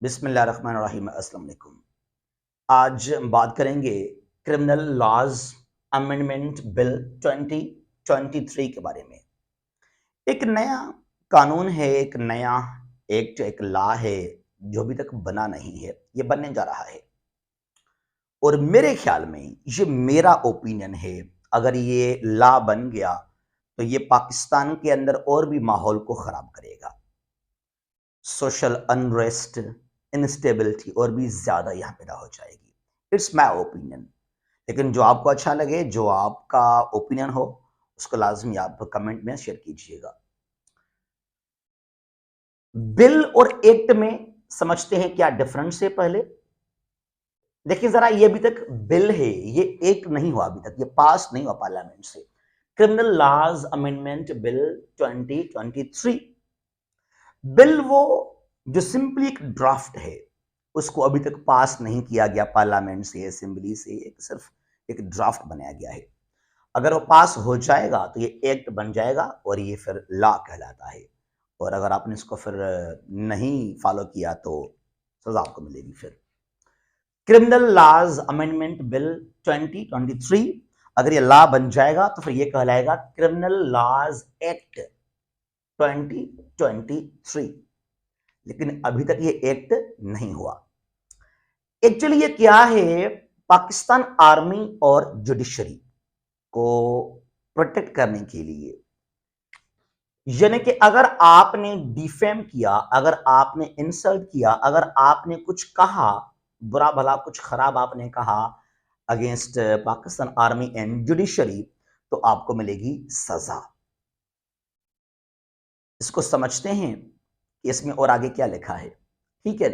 बिस्मिल्लाहिर्रहमानिर्रहीम। अस्सलाम वालेकुम। आज हम बात करेंगे क्रिमिनल लॉज अमेंडमेंट बिल 2023 के बारे में। एक नया कानून है, एक नया एक्ट, एक लॉ है जो अभी तक बना नहीं है, ये बनने जा रहा है। और मेरे ख्याल में, ये मेरा ओपिनियन है, अगर ये लॉ बन गया तो ये पाकिस्तान के अंदर और भी माहौल को खराब करेगा। सोशल अनरेस्ट, इंस्टेबिलिटी और भी ज्यादा यहाँ पैदा हो जाएगी। It's my opinion. लेकिन जो आपको अच्छा लगे, जो आपका ओपिनियन हो, उसको लाजमी आप कमेंट में शेयर कीजिएगा। बिल और एक्ट में समझते हैं क्या डिफरेंस है। पहले देखिए जरा, ये अभी तक बिल है, ये एक नहीं हुआ, अभी तक ये पास नहीं हुआ पार्लियामेंट से। Criminal laws amendment bill 2023 bill वो जो सिंपली एक ड्राफ्ट है, उसको अभी तक पास नहीं किया गया पार्लियामेंट से, असेंबली से, एक सिर्फ एक ड्राफ्ट बनाया गया है। अगर वो पास हो जाएगा तो ये एक्ट बन जाएगा और ये फिर लॉ कहलाता है। और अगर आपने इसको फिर नहीं फॉलो किया तो सजा आपको मिलेगी। फिर क्रिमिनल लॉज अमेंडमेंट बिल 2023 अगर ये लॉ बन जाएगा तो फिर ये कहलाएगा क्रिमिनल लॉज एक्ट 2023। लेकिन अभी तक ये एक्ट नहीं हुआ। एक्चुअली ये क्या है, पाकिस्तान आर्मी और जुडिशरी को प्रोटेक्ट करने के लिए, यानी कि अगर आपने डिफेम किया, अगर आपने इंसल्ट किया, अगर आपने कुछ कहा, बुरा भला कुछ खराब आपने कहा against Pakistan army and judiciary, तो आपको मिलेगी सजा। इसको समझते हैं कि इसमें और आगे क्या लिखा है। ठीक है,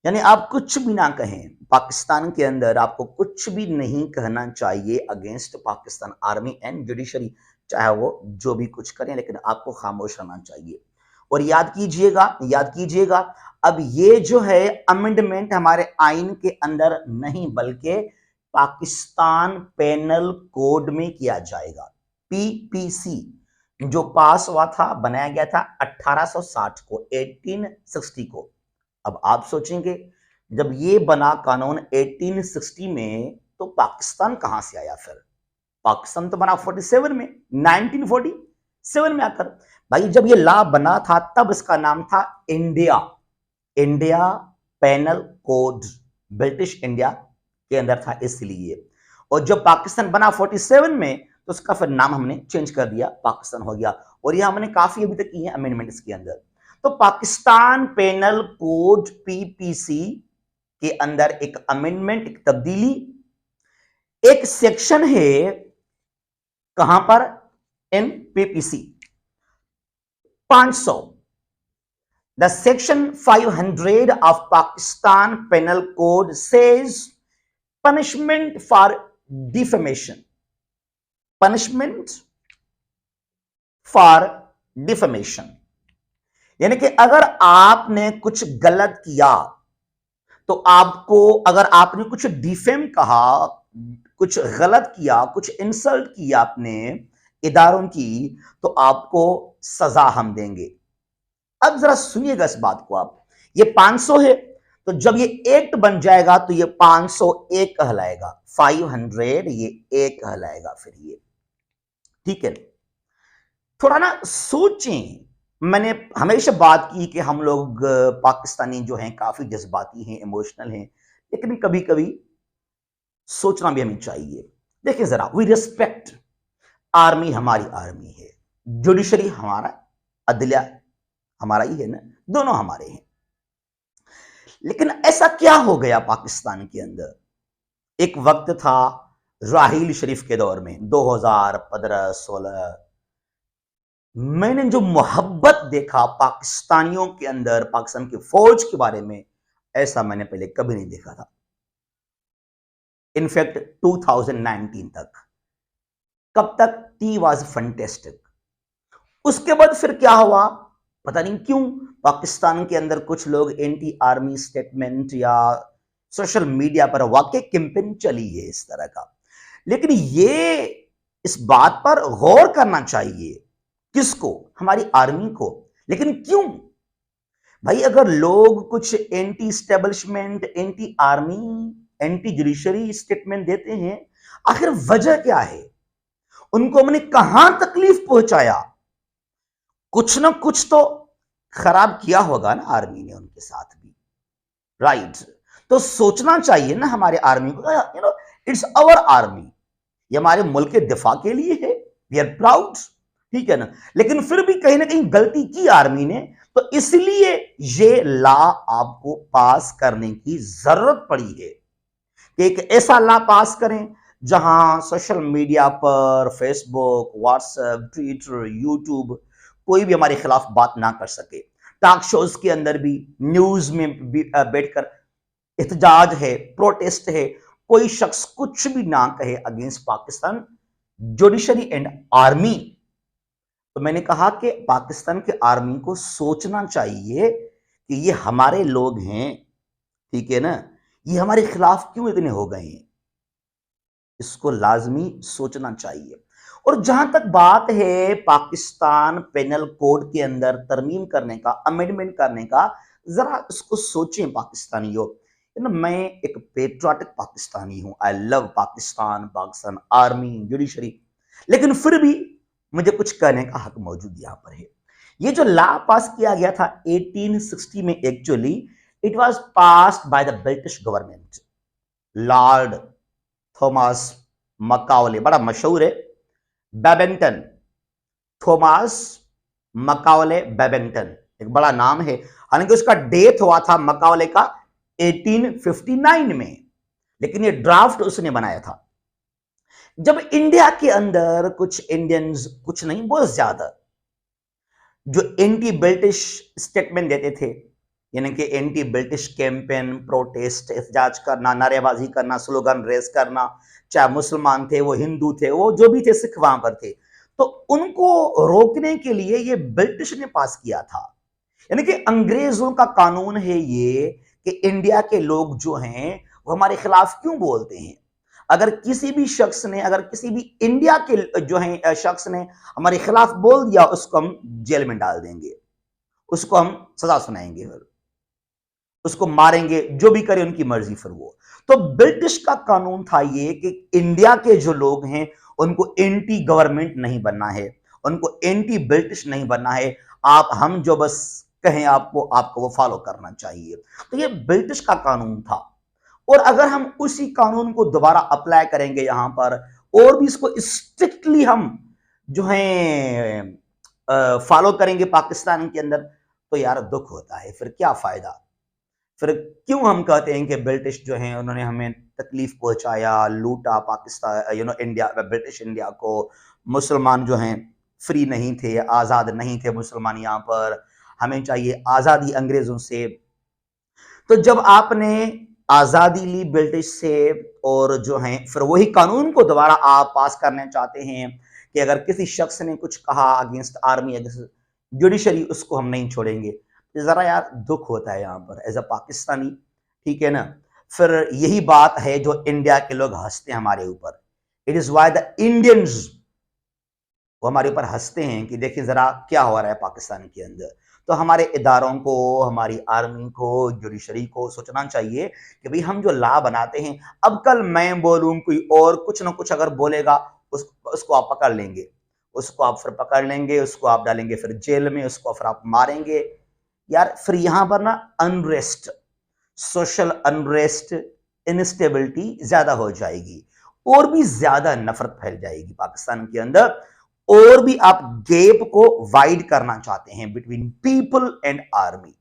यानी आप कुछ भी ना कहें, पाकिस्तान के अंदर आपको कुछ भी नहीं कहना चाहिए against Pakistan army and judiciary, चाहे वो जो भी कुछ करें, लेकिन आपको खामोश रहना चाहिए। और याद कीजिएगा, याद कीजिएगा, अब ये जो है अमेंडमेंट हमारे आइन के अंदर नहीं, बल्कि पाकिस्तान पेनल कोड में किया जाएगा। पीपीसी जो पास हुआ था, बनाया गया था 1860 को, 1860 को। अब आप सोचेंगे, जब ये बना कानून 1860 में, तो पाकिस्तान कहां से आया फिर? पाकिस्तान तो बना 47 में, 1947 में आकर। भाई जब ये लॉ बना था तब इसका नाम था India, India penal code, British India के अंदर था इसलिए। और जब पाकिस्तान बना 47 में, तो उसका फिर नाम हमने चेंज कर दिया, पाकिस्तान हो गया। और ये हमने काफी अभी तक की है अमेंडमेंट इसके अंदर। तो पाकिस्तान पेनल कोड पीपीसी के अंदर एक अमेंडमेंट, एक तब्दीली, एक सेक्शन है कहां पर, in PPC 500, the section 500 of Pakistan penal code says punishment for defamation, punishment for defamation, यानी कि अगर आपने कुछ गलत किया तो आपको, अगर आपने कुछ डिफेम कहा, कुछ गलत किया, कुछ इंसल्ट किया आपने इदारों की, तो आपको सजा हम देंगे। अब जरा सुनिएगा इस बात को आप। ये 500 है, तो जब ये एक्ट बन जाएगा तो ये 501 कहलाएगा, 500 ये एक कहलाएगा फिर ये। ठीक है, थोड़ा ना सोचें। मैंने हमेशा बात की कि हम लोग पाकिस्तानी जो हैं काफी जज्बाती हैं, इमोशनल हैं, लेकिन कभी कभी सोचना भी हमें चाहिए। देखिए जरा, वी रिस्पेक्ट आर्मी, हमारी आर्मी है, जुडिशरी हमारा, अदलिया हमारा ही है ना, दोनों हमारे हैं। लेकिन ऐसा क्या हो गया पाकिस्तान के अंदर? एक वक्त था राहील शरीफ के दौर में, 2015-16, मैंने जो मोहब्बत देखा पाकिस्तानियों के अंदर, पाकिस्तान की फौज के बारे में, ऐसा मैंने पहले कभी नहीं देखा था। इनफैक्ट 2019 तक, कब तक? T was fantastic. उसके बाद फिर क्या हुआ, पता नहीं क्यों पाकिस्तान के अंदर कुछ लोग एंटी आर्मी स्टेटमेंट या सोशल मीडिया पर वाकई कैंपेन चली है इस तरह का। लेकिन ये, इस बात पर गौर करना चाहिए, किसको? हमारी आर्मी को। लेकिन क्यों? भाई अगर लोग कुछ anti establishment, anti army, anti judiciary statement देते हैं, आखिर वजह क्या है? उनको हमने कहां तकलीफ पहुंचाया? कुछ ना कुछ तो खराब किया होगा ना आर्मी ने उनके साथ भी, राइट? तो सोचना चाहिए ना हमारे आर्मी को, इट्स आवर आर्मी, ये हमारे मुल्क के दिफा के लिए है, वी आर प्राउड, ठीक है ना? लेकिन फिर भी कहीं ना कहीं गलती की आर्मी ने, तो इसलिए ये लॉ आपको पास करने की जरूरत पड़ी है कि एक ऐसा लॉ पास करें जहां सोशल मीडिया पर, फेसबुक, व्हाट्सएप, ट्विटर, यूट्यूब, कोई भी हमारे खिलाफ बात ना कर सके। टॉक शोज के अंदर भी, न्यूज में भी बैठकर एहतजाज है, प्रोटेस्ट है, कोई शख्स कुछ भी ना कहे against Pakistan judiciary and army. तो मैंने कहा कि पाकिस्तान के आर्मी को सोचना चाहिए कि ये हमारे लोग हैं, ठीक है ना? ये हमारे खिलाफ क्यों इतने हो गए हैं, इसको लाजमी सोचना चाहिए। और जहां तक बात है पाकिस्तान पेनल कोड के अंदर तरमीम करने का, अमेंडमेंट करने का, जरा इसको सोचें पाकिस्तानियों। मैं एक पेट्रियाटिक पाकिस्तानी हूं, I love Pakistan, Pakistan army, judiciary, लेकिन फिर भी मुझे कुछ कहने का हक मौजूद यहां पर है। ये जो लॉ पास किया गया था 1860 में, actually it was passed by the British government, Lord Thomas मकाउले, बड़ा मशहूर है, बेबेंगटन, थॉमस मकाउले बेबेंगटन, एक बड़ा नाम है। हालांकि उसका डेथ हुआ था मकाउले का 1859 में, लेकिन ये ड्राफ्ट उसने बनाया था जब इंडिया के अंदर कुछ इंडियंस, कुछ नहीं बहुत ज्यादा, जो एंटी ब्रिटिश स्टेटमेंट देते थे, यानी कि एंटी ब्रिटिश कैंपेन, प्रोटेस्ट, एहतजाज करना, नारेबाजी करना, स्लोगन रेस करना, चाहे मुसलमान थे, वो हिंदू थे, वो जो भी थे, सिख वहां पर थे, तो उनको रोकने के लिए ये ब्रिटिश ने पास किया था। यानी कि अंग्रेजों का कानून है ये कि इंडिया के लोग जो हैं वो हमारे खिलाफ क्यों बोलते हैं। अगर किसी भी शख्स ने, अगर किसी भी इंडिया के जो है शख्स ने हमारे खिलाफ बोल दिया, उसको हम जेल में डाल देंगे, उसको हम सजा सुनाएंगे, फिर उसको मारेंगे, जो भी करे उनकी मर्जी। फिर वो तो ब्रिटिश का कानून था ये कि इंडिया के जो लोग हैं उनको एंटी गवर्नमेंट नहीं बनना है, उनको एंटी ब्रिटिश नहीं बनना है। आप, हम जो बस कहें आपको, आपको वो फॉलो करना चाहिए। तो ये ब्रिटिश का कानून था। और अगर हम उसी कानून को दोबारा अप्लाई करेंगे यहां पर, और भी इसको स्ट्रिक्टली हम जो है फॉलो करेंगे पाकिस्तान के अंदर, तो यार दुख होता है, फिर क्या फायदा? फिर क्यों हम कहते हैं कि ब्रिटिश जो हैं उन्होंने हमें तकलीफ पहुंचाया, लूटा पाकिस्तान, इंडिया, ब्रिटिश इंडिया को, मुसलमान जो हैं फ्री नहीं थे, आज़ाद नहीं थे मुसलमान यहाँ पर, हमें चाहिए आज़ादी अंग्रेज़ों से। तो जब आपने आज़ादी ली ब्रिटिश से, और जो है फिर वही कानून को दोबारा आप पास करना चाहते हैं कि अगर किसी शख्स ने कुछ कहा अगेंस्ट आर्मी, अगेंस्ट जुडिशरी, उसको हम नहीं छोड़ेंगे, जरा यार दुख होता है यहाँ पर एज अ पाकिस्तानी, ठीक है ना? फिर यही बात है जो इंडिया के लोग हंसते हैं हमारे ऊपर। It is why the Indians, वो हमारे ऊपर हंसते हैं कि देखिए जरा क्या हो रहा है पाकिस्तान के अंदर। तो हमारे इदारों को, हमारी आर्मी को, जुडिशरी को सोचना चाहिए कि भाई हम जो लॉ बनाते हैं, अब कल मैं बोलूं, कोई और कुछ ना कुछ अगर बोलेगा, उसको आप पकड़ लेंगे, उसको आप फिर पकड़ लेंगे, उसको आप डालेंगे फिर जेल में, उसको फिर आप मारेंगे। यार फिर यहां पर ना अनरेस्ट, सोशल अनरेस्ट, इनस्टेबिलिटी ज्यादा हो जाएगी, और भी ज्यादा नफरत फैल जाएगी पाकिस्तान के अंदर, और भी आप गैप को वाइड करना चाहते हैं बिटवीन पीपल एंड आर्मी।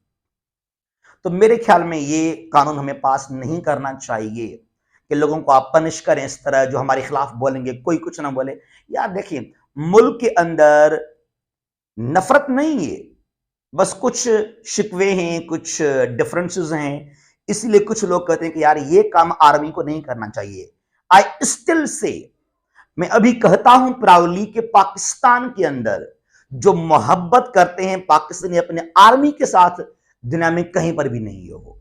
तो मेरे ख्याल में ये कानून हमें पास नहीं करना चाहिए कि लोगों को आप पनिश करें इस तरह, जो हमारे खिलाफ बोलेंगे कोई कुछ ना बोले। यार देखिए, मुल्क के अंदर नफरत नहीं है, बस कुछ शिकवे हैं, कुछ डिफरेंसेस हैं, इसलिए कुछ लोग कहते हैं कि यार ये काम आर्मी को नहीं करना चाहिए। आई स्टिल से, मैं अभी कहता हूं प्राउडली कि पाकिस्तान के अंदर जो मोहब्बत करते हैं पाकिस्तानी अपने आर्मी के साथ, दुनिया में कहीं पर भी नहीं हो।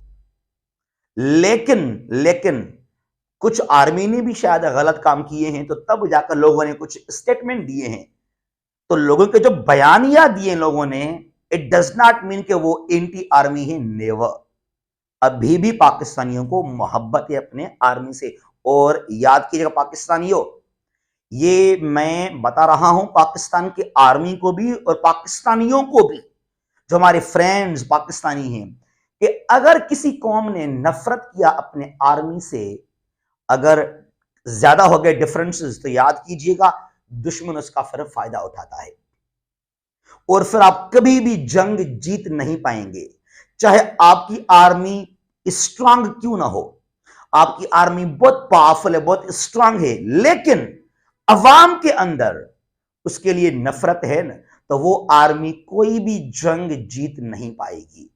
लेकिन कुछ आर्मी ने भी शायद गलत काम किए हैं, तो तब जाकर लोगों ने कुछ स्टेटमेंट दिए हैं। तो लोगों के जो बयानिया दिए लोगों ने, इट डज नॉट मीन कि वो एंटी आर्मी है, नेवर। अभी भी पाकिस्तानियों को मोहब्बत है अपने आर्मी से। और याद कीजिएगा पाकिस्तानियों, ये मैं बता रहा हूं पाकिस्तान के आर्मी को भी और पाकिस्तानियों को भी, जो हमारे फ्रेंड्स पाकिस्तानी हैं, कि अगर किसी कौम ने नफरत किया अपने आर्मी से, अगर ज्यादा हो गए डिफरेंसेस, तो याद कीजिएगा दुश्मन उसका फिर फायदा उठाता है और फिर आप कभी भी जंग जीत नहीं पाएंगे। चाहे आपकी आर्मी स्ट्रांग क्यों ना हो, आपकी आर्मी बहुत पावरफुल है, बहुत स्ट्रांग है, लेकिन अवाम के अंदर उसके लिए नफरत है ना, तो वो आर्मी कोई भी जंग जीत नहीं पाएगी।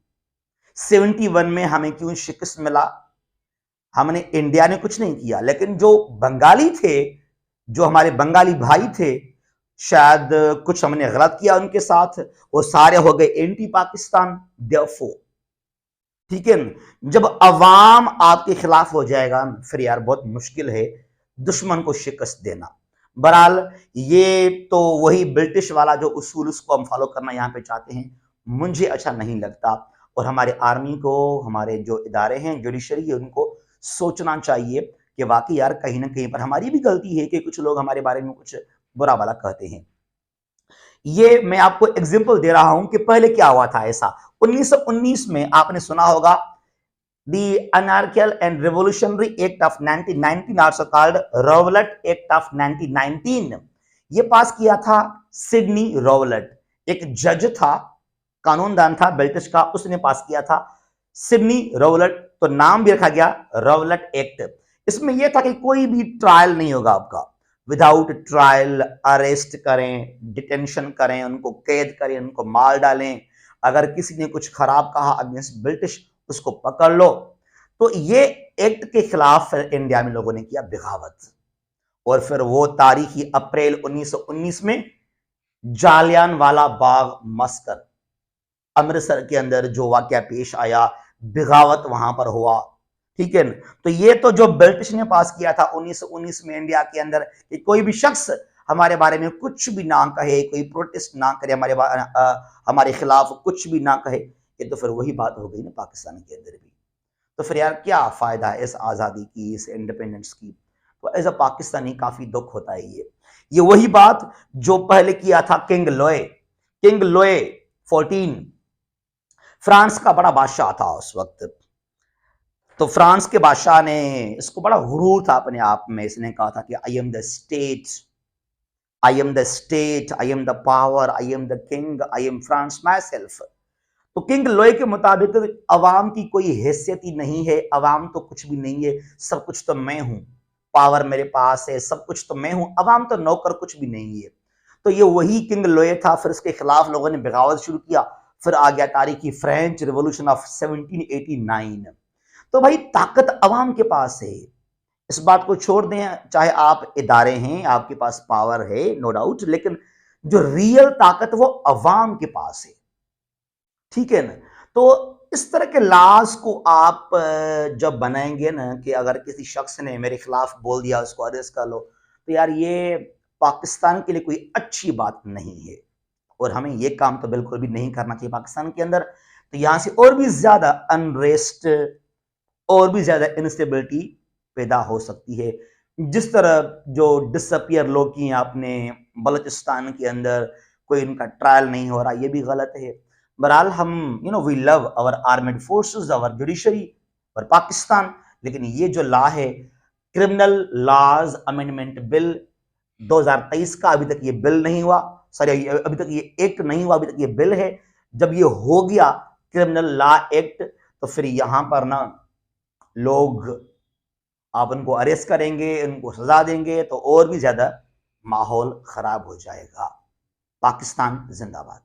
71 में हमें क्यों शिकस्त मिला? हमने, इंडिया ने कुछ नहीं किया, लेकिन जो बंगाली थे, जो हमारे बंगाली भाई थे, शायद कुछ हमने गलत किया उनके साथ, वो सारे हो गए एंटी पाकिस्तान। देयरफॉर, ठीक है, जब अवाम आपके खिलाफ हो जाएगा फिर यार बहुत मुश्किल है दुश्मन को शिकस्त देना। बहरहाल ये तो वही ब्रिटिश वाला जो उसूल, उसको हम फॉलो करना यहाँ पे चाहते हैं, मुझे अच्छा नहीं लगता। और हमारे आर्मी को, हमारे जो इदारे हैं जुडिशरी, उनको सोचना चाहिए कि वाकई यार कहीं ना कहीं पर हमारी भी गलती है कि कुछ लोग हमारे बारे में कुछ बुरा भला कहते हैं। ये मैं आपको एग्जांपल दे रहा हूं कि पहले क्या हुआ था ऐसा। 1919 में आपने सुना होगा the anarchical and revolutionary act of 1919, also called Rowlatt act of 1919। ये पास किया था सिडनी रॉवलट, एक जज था, कानूनदान था ब्रिटिश का, उसने पास किया था सिडनी रॉवलट, तो नाम भी रखा गया रॉवलट एक्ट। इसमें यह था कि कोई भी ट्रायल नहीं होगा आपका, विदाउट ट्रायल अरेस्ट करें, डिटेंशन करें, उनको कैद करें, उनको मार डालें, अगर किसी ने कुछ खराब कहा अगेंस्ट ब्रिटिश उसको पकड़ लो। तो ये एक्ट के खिलाफ इंडिया में लोगों ने किया बगावत, और फिर वो तारीखी अप्रैल 1919 में जालियानवाला बाग मस्कर, अमृतसर के अंदर जो वाकया पेश आया, बगावत वहां पर हुआ, ठीक है ना। तो ये तो जो ब्रिटिश ने पास किया था 1919 में इंडिया के अंदर, कि कोई भी शख्स हमारे बारे में कुछ भी ना कहे, कोई प्रोटेस्ट ना करे, हमारे खिलाफ कुछ भी ना कहे, ये तो फिर वही बात हो गई ना पाकिस्तान के अंदर भी। तो फिर यार क्या फायदा है इस आजादी की, इस इंडिपेंडेंस की? तो एज अ पाकिस्तानी काफी दुख होता है। ये वही बात जो पहले किया था किंग लोए। किंग लोए 14 फ्रांस का बड़ा बादशाह था उस वक्त। तो फ्रांस के बादशाह ने, इसको बड़ा गुरूर था अपने आप में, इसने कहा था कि I am the state, I am the state, I am the power, I am the king, I am France my self. तो किंग लोए के मुताबिक अवाम की कोई हैसियत ही नहीं है, अवाम तो कुछ भी नहीं है, सब कुछ तो मैं हूं, पावर मेरे पास है, सब कुछ तो मैं हूं, अवाम तो नौकर कुछ भी नहीं है। तो ये वही किंग लोए था। फिर इसके खिलाफ लोगों ने बगावत शुरू किया। फिर आ गया तारीखी फ्रेंच रिवॉल्यूशन ऑफ 1789। तो भाई ताकत अवाम के पास है, इस बात को छोड़ दें, चाहे आप इदारे हैं, आपके पास पावर है, नो डाउट, लेकिन जो रियल ताकत वो अवाम के पास है, ठीक है ना। तो इस तरह के लाज को आप जब बनाएंगे ना, कि अगर किसी शख्स ने मेरे खिलाफ बोल दिया उसको अरेस्ट कर लो, तो यार ये पाकिस्तान के लिए कोई अच्छी बात नहीं है, और हमें ये काम तो बिल्कुल भी नहीं करना चाहिए पाकिस्तान के अंदर। तो यहां से और भी ज्यादा अनरेस्ट, और भी ज्यादा इंस्टेबिलिटी पैदा हो सकती है। जिस तरह जो डिसअपियर लोग किए आपने बलूचिस्तान के अंदर, कोई इनका ट्रायल नहीं हो रहा, ये भी गलत है। बहरहाल हम we love our armed forces, our judiciary, और पाकिस्तान, लेकिन ये जो लॉ है, क्रिमिनल लॉज अमेंडमेंट बिल 2023 का, अभी तक ये बिल नहीं हुआ, सॉरी अभी तक ये एक्ट नहीं हुआ, अभी तक ये बिल है। जब ये हो गया क्रिमिनल लॉ एक्ट, तो फिर यहां पर ना लोग, आप उनको अरेस्ट करेंगे, उनको सजा देंगे, तो और भी ज्यादा माहौल खराब हो जाएगा। पाकिस्तान जिंदाबाद।